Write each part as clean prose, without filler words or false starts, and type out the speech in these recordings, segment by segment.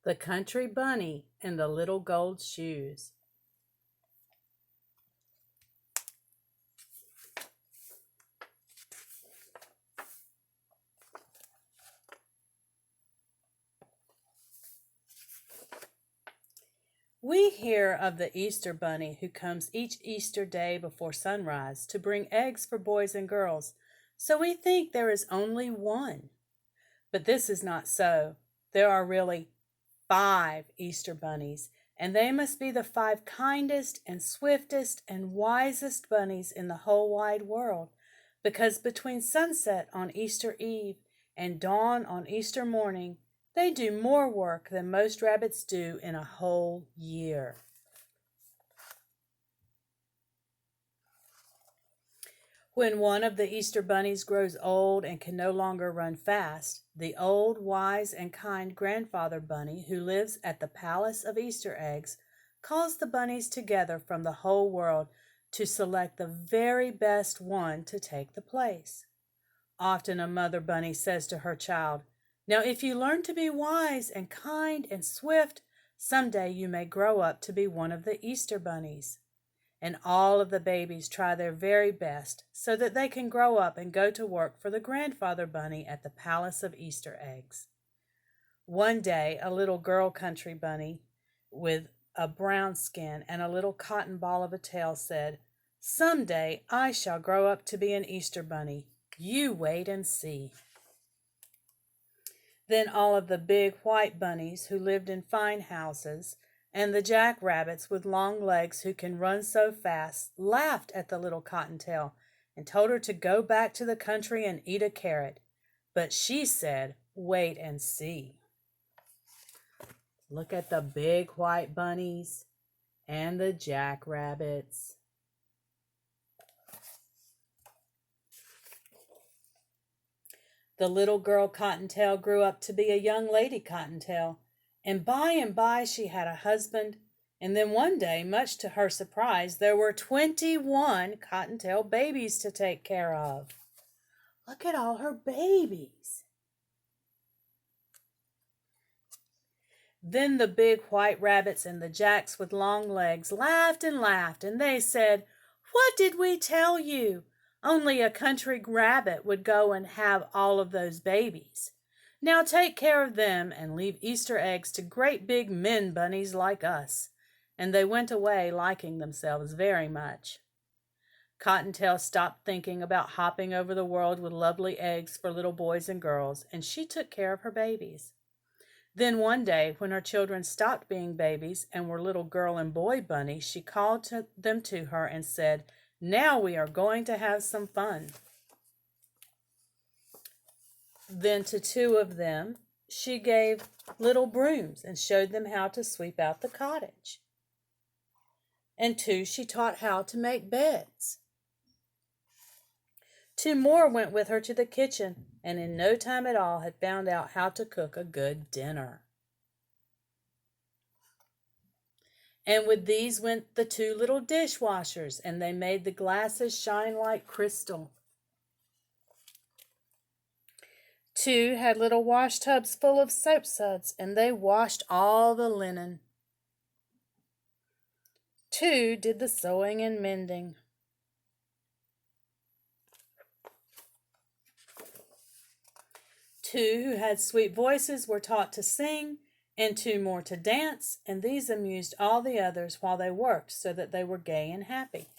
The Country Bunny and the Little Gold Shoes. We hear of the Easter Bunny who comes each Easter day before sunrise to bring eggs for boys and girls, so we think there is only one. But this is not so. There are really 5 Easter bunnies, and they must be the 5 kindest and swiftest and wisest bunnies in the whole wide world, because between sunset on Easter Eve and dawn on Easter morning, they do more work than most rabbits do in a whole year. When one of the Easter bunnies grows old and can no longer run fast, the old, wise, and kind grandfather bunny who lives at the Palace of Easter Eggs calls the bunnies together from the whole world to select the very best one to take the place. Often a mother bunny says to her child, "Now if you learn to be wise and kind and swift, someday you may grow up to be one of the Easter bunnies." And all of the babies try their very best so that they can grow up and go to work for the grandfather bunny at the Palace of Easter Eggs. One day, a little girl country bunny with a brown skin and a little cotton ball of a tail said, "Someday I shall grow up to be an Easter bunny. You wait and see." Then all of the big white bunnies who lived in fine houses and the jackrabbits with long legs who can run so fast laughed at the little cottontail and told her to go back to the country and eat a carrot. But she said, "Wait and see." Look at the big white bunnies and the jackrabbits. The little girl Cottontail grew up to be a young lady Cottontail, and by she had a husband, and then one day, much to her surprise, there were 21 Cottontail babies to take care of. Look at all her babies. Then the big white rabbits and the jacks with long legs laughed, and they said, "What did we tell you? Only a country rabbit would go and have all of those babies. Now take care of them and leave Easter eggs to great big men bunnies like us." And they went away liking themselves very much. Cottontail stopped thinking about hopping over the world with lovely eggs for little boys and girls, and she took care of her babies. Then one day, when her children stopped being babies and were little girl and boy bunnies, she called them to her and said, "Now we are going to have some fun." Then to 2 of them, she gave little brooms and showed them how to sweep out the cottage. And 2 she taught how to make beds. 2 more went with her to the kitchen, and in no time at all had found out how to cook a good dinner. And with these went the 2 little dishwashers, and they made the glasses shine like crystal. 2 had little wash tubs full of soap suds, and they washed all the linen. 2 did the sewing and mending. 2 who had sweet voices were taught to sing, and 2 more to dance, and these amused all the others while they worked so that they were gay and happy.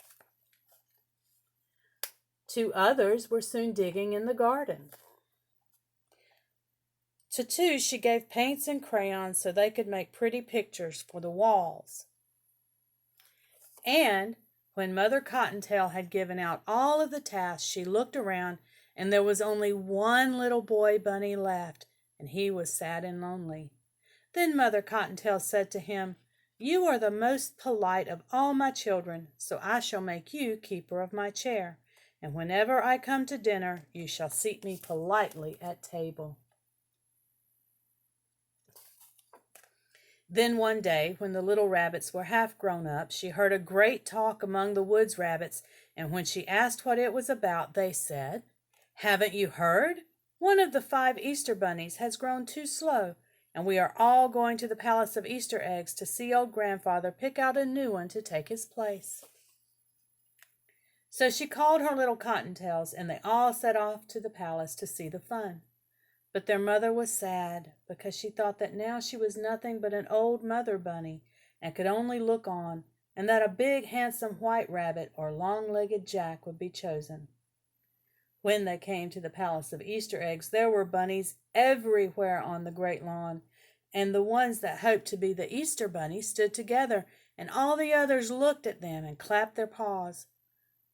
2 others were soon digging in the garden. To 2 she gave paints and crayons so they could make pretty pictures for the walls. And when Mother Cottontail had given out all of the tasks, she looked around, and there was only one little boy bunny left, and he was sad and lonely. Then Mother Cottontail said to him, "You are the most polite of all my children, so I shall make you keeper of my chair, and whenever I come to dinner, you shall seat me politely at table." Then one day, when the little rabbits were half grown up, she heard a great talk among the woods rabbits, and when she asked what it was about, they said, "Haven't you heard? One of the 5 Easter bunnies has grown too slow, and we are all going to the Palace of Easter Eggs to see old grandfather pick out a new one to take his place." So she called her little cottontails, and they all set off to the palace to see the fun. But their mother was sad, because she thought that now she was nothing but an old mother bunny, and could only look on, and that a big handsome white rabbit or long-legged Jack would be chosen. When they came to the Palace of Easter Eggs, there were bunnies everywhere on the great lawn, and the ones that hoped to be the Easter bunny stood together, and all the others looked at them and clapped their paws.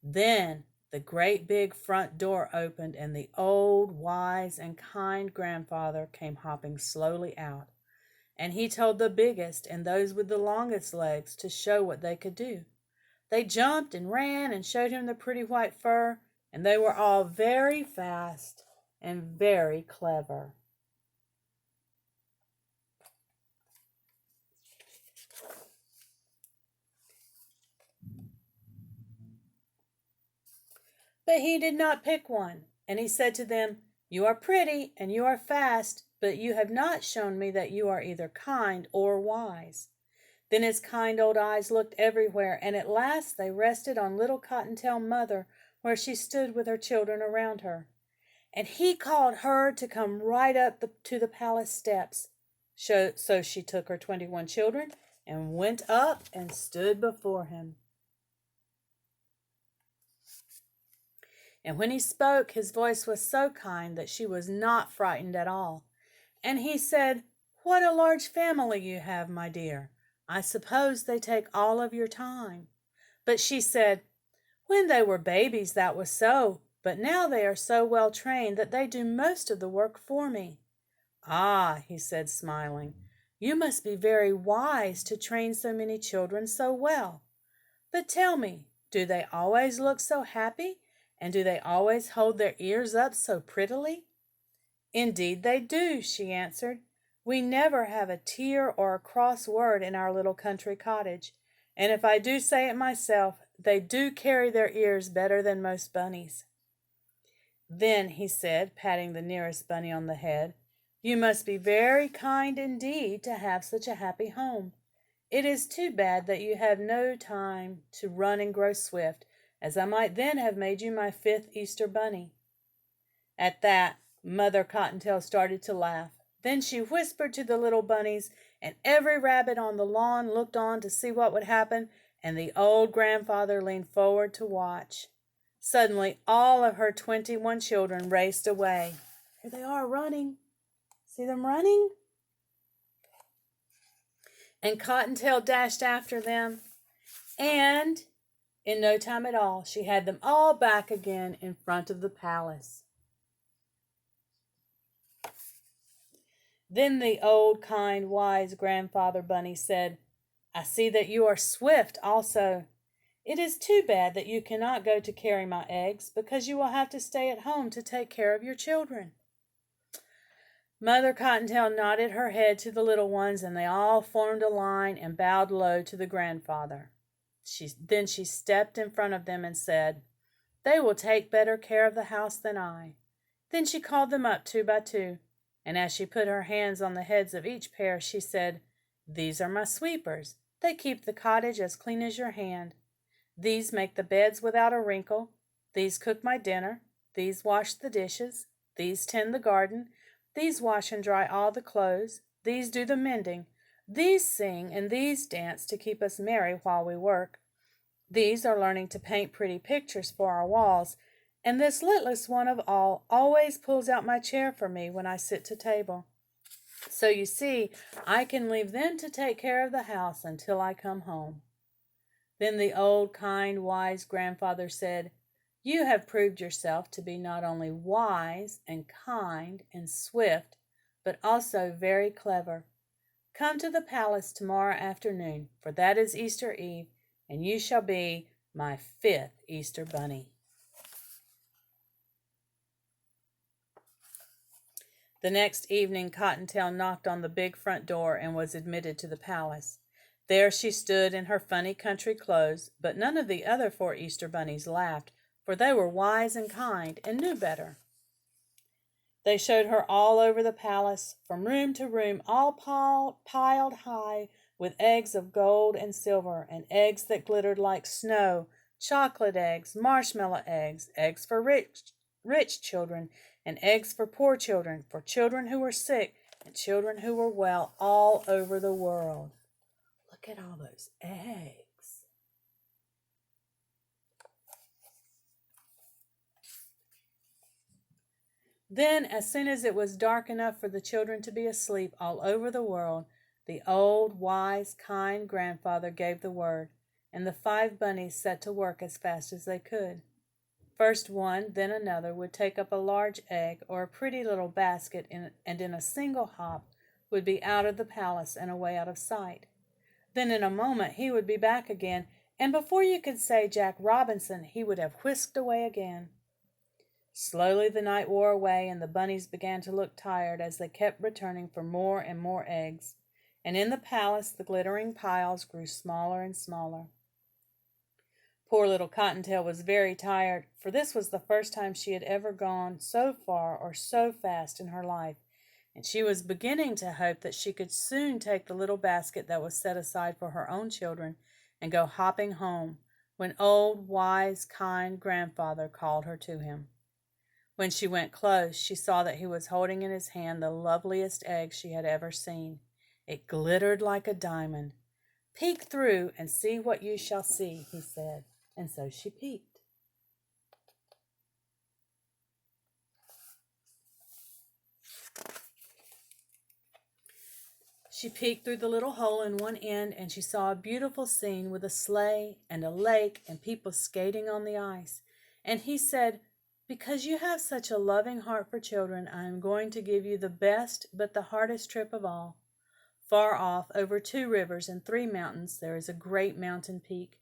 Then the great big front door opened, and the old, wise, and kind grandfather came hopping slowly out, and he told the biggest and those with the longest legs to show what they could do. They jumped and ran and showed him the pretty white fur, and they were all very fast and very clever. But he did not pick one, and he said to them, "You are pretty and you are fast, but you have not shown me that you are either kind or wise." Then his kind old eyes looked everywhere, and at last they rested on little Cottontail Mother, where she stood with her children around her. And he called her to come right up to the palace steps. So she took her 21 children and went up and stood before him. And when he spoke, his voice was so kind that she was not frightened at all. And he said, "What a large family you have, my dear. I suppose they take all of your time." But she said, "When they were babies, that was so, but now they are so well trained that they do most of the work for me." "Ah," he said, smiling, "you must be very wise to train so many children so well. But tell me, do they always look so happy? And do they always hold their ears up so prettily?" "Indeed they do," she answered. "We never have a tear or a cross word in our little country cottage, and if I do say it myself, they do carry their ears better than most bunnies." "Then," he said, patting the nearest bunny on the head, "you must be very kind indeed to have such a happy home. It is too bad that you have no time to run and grow swift, as I might then have made you my 5th Easter bunny." At that, Mother Cottontail started to laugh. Then she whispered to the little bunnies, and every rabbit on the lawn looked on to see what would happen, and the old grandfather leaned forward to watch. Suddenly, all of her 21 children raced away. Here they are running. See them running? And Cottontail dashed after them, and in no time at all, she had them all back again in front of the palace. Then the old, kind, wise grandfather bunny said, "I see that you are swift also. It is too bad that you cannot go to carry my eggs, because you will have to stay at home to take care of your children." Mother Cottontail nodded her head to the little ones, and they all formed a line and bowed low to the grandfather. Then she stepped in front of them and said, "They will take better care of the house than I." Then she called them up 2 by 2, and as she put her hands on the heads of each pair, she said, "These are my sweepers. They keep the cottage as clean as your hand. These make the beds without a wrinkle. These cook my dinner. These wash the dishes. These tend the garden. These wash and dry all the clothes. These do the mending. These sing and these dance to keep us merry while we work. These are learning to paint pretty pictures for our walls, and this littlest one of all always pulls out my chair for me when I sit to table. So you see, I can leave them to take care of the house until I come home." Then the old, kind, wise grandfather said, "You have proved yourself to be not only wise and kind and swift, but also very clever. Come to the palace tomorrow afternoon, for that is Easter Eve, and you shall be my 5th Easter bunny." The next evening, Cottontail knocked on the big front door and was admitted to the palace. There she stood in her funny country clothes, but none of the other 4 Easter bunnies laughed, for they were wise and kind and knew better. They showed her all over the palace, from room to room, all piled high with eggs of gold and silver, and eggs that glittered like snow, chocolate eggs, marshmallow eggs, eggs for rich children, and eggs for children who were sick, and children who were well, all over the world. Look at all those eggs. Then, as soon as it was dark enough for the children to be asleep all over the world, the old, wise, kind grandfather gave the word, and the 5 bunnies set to work as fast as they could. First one, then another, would take up a large egg or a pretty little basket, and in a single hop would be out of the palace and away out of sight. Then in a moment he would be back again, and before you could say Jack Robinson, he would have whisked away again. Slowly the night wore away, and the bunnies began to look tired as they kept returning for more and more eggs, and in the palace the glittering piles grew smaller and smaller. Poor little Cottontail was very tired, for this was the first time she had ever gone so far or so fast in her life, and she was beginning to hope that she could soon take the little basket that was set aside for her own children and go hopping home, when old, wise, kind grandfather called her to him. When she went close, she saw that he was holding in his hand the loveliest egg she had ever seen. It glittered like a diamond. "Peek through and see what you shall see," he said, and so she peeked. She peeked through the little hole in one end, and she saw a beautiful scene with a sleigh and a lake and people skating on the ice. And he said, "Because you have such a loving heart for children, I am going to give you the best but the hardest trip of all. Far off, over 2 rivers and 3 mountains, there is a great mountain peak,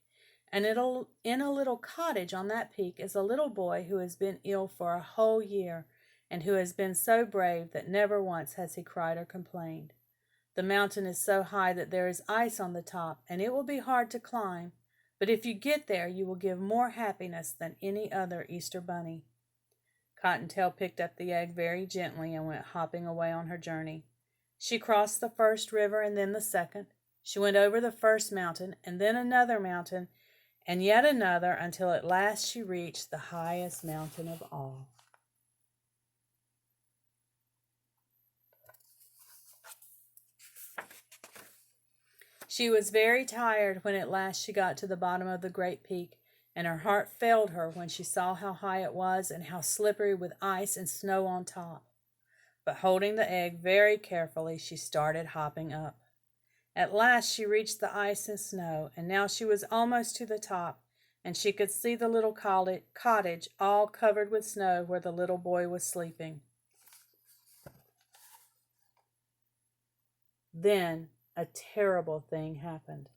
and in a little cottage on that peak is a little boy who has been ill for a whole year, and who has been so brave that never once has he cried or complained. The mountain is so high that there is ice on the top, and it will be hard to climb, but if you get there, you will give more happiness than any other Easter bunny." Cottontail picked up the egg very gently and went hopping away on her journey. She crossed the first river and then the second. She went over the first mountain and then another mountain and yet another, until at last she reached the highest mountain of all. She was very tired when at last she got to the bottom of the great peak, and her heart failed her when she saw how high it was and how slippery with ice and snow on top. But holding the egg very carefully, she started hopping up. At last she reached the ice and snow, and now she was almost to the top, and she could see the little cottage all covered with snow where the little boy was sleeping. Then a terrible thing happened.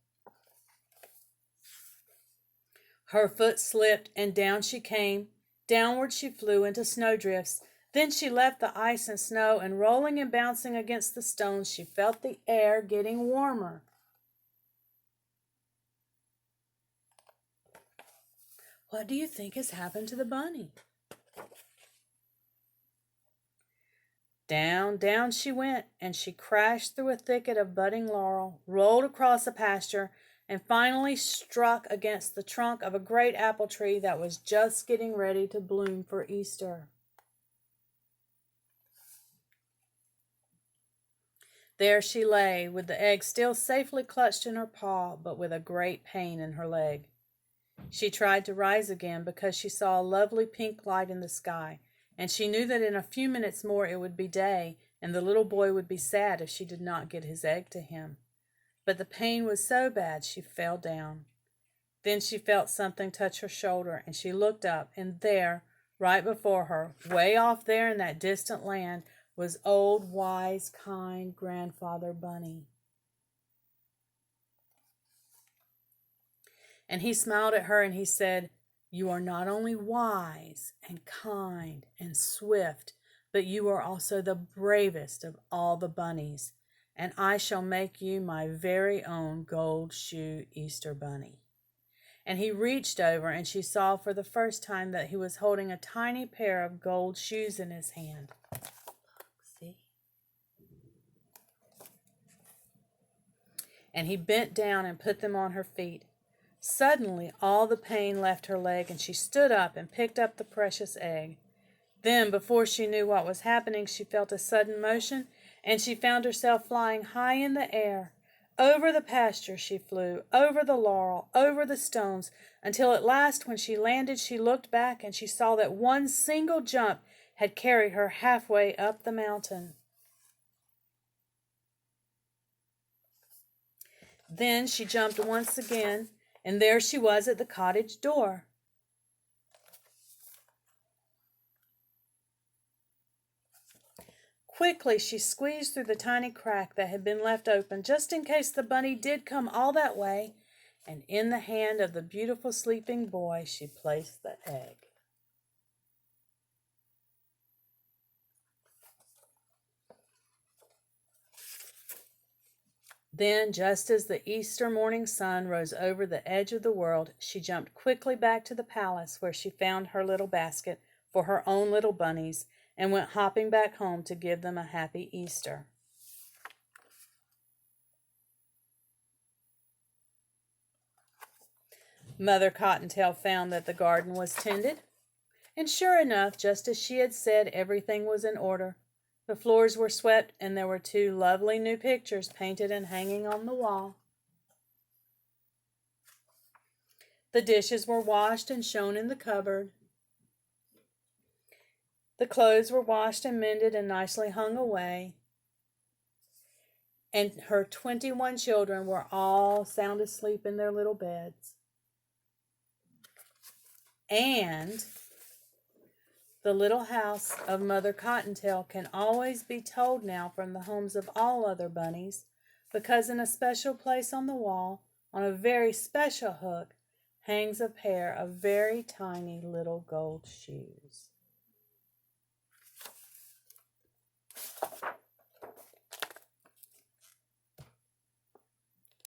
Her foot slipped, and down she came. Downward she flew into snowdrifts. Then she left the ice and snow, and rolling and bouncing against the stones, she felt the air getting warmer. What do you think has happened to the bunny? Down, down she went, and she crashed through a thicket of budding laurel, rolled across a pasture, and finally struck against the trunk of a great apple tree that was just getting ready to bloom for Easter. There she lay, with the egg still safely clutched in her paw, but with a great pain in her leg. She tried to rise again because she saw a lovely pink light in the sky, and she knew that in a few minutes more it would be day, and the little boy would be sad if she did not get his egg to him. But the pain was so bad she fell down. Then she felt something touch her shoulder, and she looked up, and there, right before her, way off there in that distant land, was old, wise, kind Grandfather Bunny. And he smiled at her and he said, "You are not only wise and kind and swift, but you are also the bravest of all the bunnies, and I shall make you my very own gold shoe Easter bunny." And he reached over, and she saw for the first time that he was holding a tiny pair of gold shoes in his hand. and he bent down and put them on her feet. Suddenly all the pain left her leg, and she stood up and picked up the precious egg. Then, before she knew what was happening, she felt a sudden motion, and she found herself flying high in the air. Over the pasture she flew, over the laurel, over the stones, until at last when she landed she looked back and she saw that one single jump had carried her halfway up the mountain. Then she jumped once again, and there she was at the cottage door. Quickly she squeezed through the tiny crack that had been left open, just in case the bunny did come all that way, and in the hand of the beautiful sleeping boy she placed the egg. Then, just as the Easter morning sun rose over the edge of the world, she jumped quickly back to the palace, where she found her little basket for her own little bunnies, and went hopping back home to give them a happy Easter. Mother Cottontail found that the garden was tended, and sure enough, just as she had said, everything was in order. The floors were swept, and there were 2 lovely new pictures painted and hanging on the wall. The dishes were washed and shown in the cupboard. The clothes were washed and mended and nicely hung away. And her 21 children were all sound asleep in their little beds. And the little house of Mother Cottontail can always be told now from the homes of all other bunnies, because in a special place on the wall, on a very special hook, hangs a pair of very tiny little gold shoes.